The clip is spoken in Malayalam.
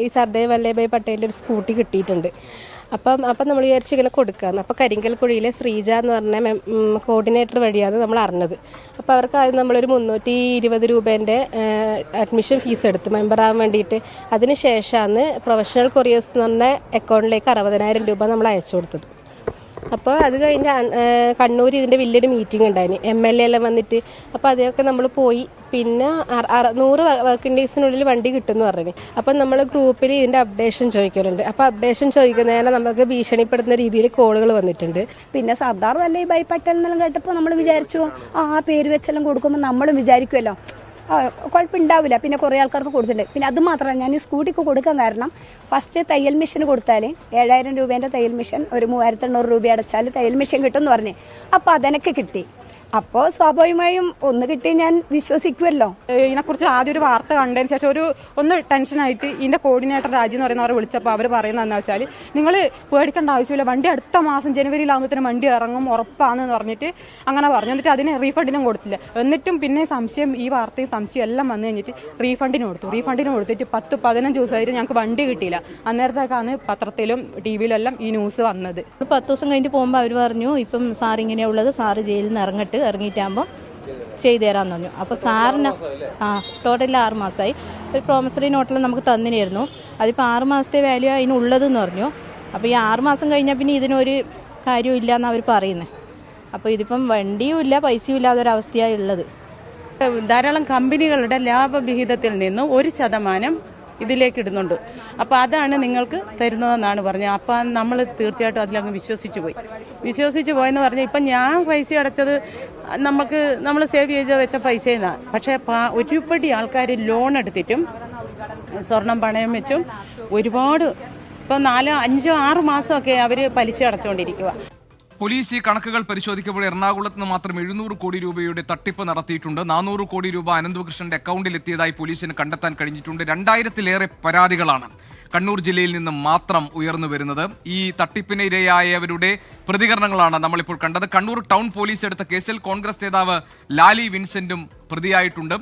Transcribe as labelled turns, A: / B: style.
A: ഈ സർദാർ വല്ലഭായ് പട്ടേലിൻ്റെ ഒരു സ്കൂട്ടി കിട്ടിയിട്ടുണ്ട്. അപ്പം നമ്മൾ വിചാരിച്ചു ഇങ്ങനെ കൊടുക്കാമെന്ന്. അപ്പോൾ കരിങ്കൽക്കുഴിയിലെ ശ്രീജ എന്ന് പറഞ്ഞ കോർഡിനേറ്റർ വഴിയാണ് നമ്മൾ അറിഞ്ഞത്. അപ്പോൾ അവർക്ക് ആദ്യം നമ്മളൊരു 320 രൂപേൻ്റെ അഡ്മിഷൻ ഫീസ് എടുത്ത് മെമ്പറാകാൻ വേണ്ടിയിട്ട്. അതിന് ശേഷമാണ് പ്രൊഫഷണൽ കൊറിയേഴ്സ് എന്ന് പറഞ്ഞ അക്കൗണ്ടിലേക്ക് 60,000 രൂപ നമ്മൾ അയച്ചു കൊടുത്തത്. അപ്പോൾ അത് കഴിഞ്ഞ് കണ്ണൂർ ഇതിൻ്റെ വലിയൊരു മീറ്റിംഗ് ഉണ്ടായിന്, MLA എല്ലാം വന്നിട്ട്. അപ്പോൾ അതൊക്കെ നമ്മൾ പോയി. പിന്നെ 100 വർക്കിംഗ് ഡേയ്സിനുള്ളിൽ വണ്ടി കിട്ടുമെന്ന് പറഞ്ഞു. അപ്പം നമ്മൾ ഗ്രൂപ്പിൽ ഇതിൻ്റെ അപ്ഡേഷൻ ചോദിക്കലുണ്ട്. അപ്പോൾ അപ്ഡേഷൻ ചോദിക്കുന്നതിന് നമുക്ക് ഭീഷണിപ്പെടുത്തുന്ന രീതിയിൽ കോളുകൾ വന്നിട്ടുണ്ട്.
B: പിന്നെ സർദാർ വല്ലഭായ് പട്ടേൽ എന്നെല്ലാം കേട്ടപ്പോൾ നമ്മൾ വിചാരിച്ചു ആ പേര് വെച്ചെല്ലാം കൊടുക്കുമ്പോൾ നമ്മളും വിചാരിക്കുമല്ലോ കുഴപ്പമുണ്ടാവില്ല. പിന്നെ കുറേ ആൾക്കാർക്ക് കൊടുത്തിട്ടുണ്ട്. പിന്നെ അത് മാത്രമല്ല, ഞാൻ ഈ സ്കൂട്ടിക്ക് കൊടുക്കാൻ കാരണം ഫസ്റ്റ് തയ്യൽ മെഷീൻ കൊടുത്താൽ 7,000 രൂപേൻ്റെ തയ്യൽ മെഷീൻ ഒരു 3,800 രൂപ അടച്ചാൽ തയ്യൽ മെഷീൻ കിട്ടുമെന്ന് പറഞ്ഞ്. അപ്പോൾ അതെനിക്ക് കിട്ടി. അപ്പോൾ സ്വാഭാവികമായും ഒന്ന് കിട്ടി ഞാൻ വിശ്വസിക്കുമല്ലോ.
C: ഇതിനെക്കുറിച്ച് ആദ്യം ഒരു വാർത്ത കണ്ടതിന് ശേഷം ഒന്ന് ടെൻഷനായിട്ട് ഇതിൻ്റെ കോർഡിനേറ്റർ രാജി എന്ന് പറയുന്നവരെ വിളിച്ചപ്പോൾ അവർ പറയുന്നതെന്ന് വെച്ചാൽ നിങ്ങൾ പേടിക്കേണ്ട ആവശ്യമില്ല, വണ്ടി അടുത്ത മാസം ജനുവരിയിലാകുമ്പോഴത്തേനും വണ്ടി ഇറങ്ങും ഉറപ്പാണെന്ന് പറഞ്ഞിട്ട് അങ്ങനെ പറഞ്ഞു. എന്നിട്ട് അതിന് റീഫണ്ടിനും കൊടുത്തില്ല. എന്നിട്ടും പിന്നെ സംശയം, ഈ വാർത്തയും സംശയം എല്ലാം വന്നു കഴിഞ്ഞിട്ട് റീഫണ്ടിന് കൊടുത്തിട്ട് 10-15 ദിവസമായിട്ട് ഞങ്ങൾക്ക് വണ്ടി കിട്ടിയില്ല. അന്നേരത്തേക്കാണ് പത്രത്തിലും TV യിലെല്ലാം ഈ ന്യൂസ് വന്നത്.
D: 10 ദിവസം കഴിഞ്ഞിട്ട് പോകുമ്പോൾ അവർ പറഞ്ഞു ഇപ്പം സാർ ഇങ്ങനെയുള്ളത്, സാറ് ജയിലിൽ നിന്ന് ഇറങ്ങിയിട്ടാകുമ്പോൾ ചെയ്തു തരാമെന്ന് പറഞ്ഞു. അപ്പോൾ സാറിന് ടോട്ടൽ 6 മാസമായി. ഒരു പ്രോമിസറി നോട്ടിൽ നമുക്ക് തന്നിനായിരുന്നു. അതിപ്പോൾ 6 മാസത്തെ വാല്യൂ അതിനുള്ളതെന്ന് പറഞ്ഞു. അപ്പോൾ ഈ 6 മാസം കഴിഞ്ഞാൽ പിന്നെ ഇതിനൊരു കാര്യവും ഇല്ല എന്നാണ് അവർ പറയുന്നത്. അപ്പോൾ ഇതിപ്പം വണ്ടിയും ഇല്ല പൈസയും ഇല്ലാതൊരവസ്ഥയാണ് ഉള്ളത്.
E: ധാരാളം കമ്പനികളുടെ ലാഭവിഹിതത്തിൽ നിന്ന് 1% ഇതിലേക്ക് ഇടുന്നുണ്ട്. അപ്പോൾ അതാണ് നിങ്ങൾക്ക് തരുന്നതെന്നാണ് പറഞ്ഞത്. അപ്പം നമ്മൾ തീർച്ചയായിട്ടും അതിലങ്ങ് വിശ്വസിച്ച് പോയെന്ന് പറഞ്ഞാൽ ഇപ്പം ഞാൻ പൈസ അടച്ചത് നമ്മൾ സേവ് ചെയ്ത് വെച്ച പൈസയെന്നാണ്. പക്ഷേ ഒരുപടി ആൾക്കാർ ലോൺ എടുത്തിട്ടും സ്വർണം പണയം വെച്ചും ഒരുപാട് ഇപ്പം 4-5-6 മാസമൊക്കെ അവർ പലിശ അടച്ചുകൊണ്ടിരിക്കുക.
F: പോലീസ് ഈ കണക്കുകൾ പരിശോധിക്കുമ്പോൾ എറണാകുളത്ത് നിന്ന് മാത്രം 700 കോടി രൂപയുടെ തട്ടിപ്പ് നടത്തിയിട്ടുണ്ട്. 400 കോടി രൂപ അനന്തകൃഷ്ണന്റെ അക്കൗണ്ടിൽ എത്തിയതായി പോലീസിന് കണ്ടെത്താൻ കഴിഞ്ഞിട്ടുണ്ട്. 2000-ലേറെ പരാതികളാണ് കണ്ണൂർ ജില്ലയിൽ നിന്ന് മാത്രം ഉയർന്നു വരുന്നത്. ഈ തട്ടിപ്പിന് ഇരയായവരുടെ പ്രതികരണങ്ങളാണ് നമ്മളിപ്പോൾ കണ്ടത്. കണ്ണൂർ ടൗൺ പോലീസ് എടുത്ത കേസിൽ കോൺഗ്രസ് നേതാവ് ലാലി വിൻസെന്റും പ്രതിയായിട്ടുണ്ട്.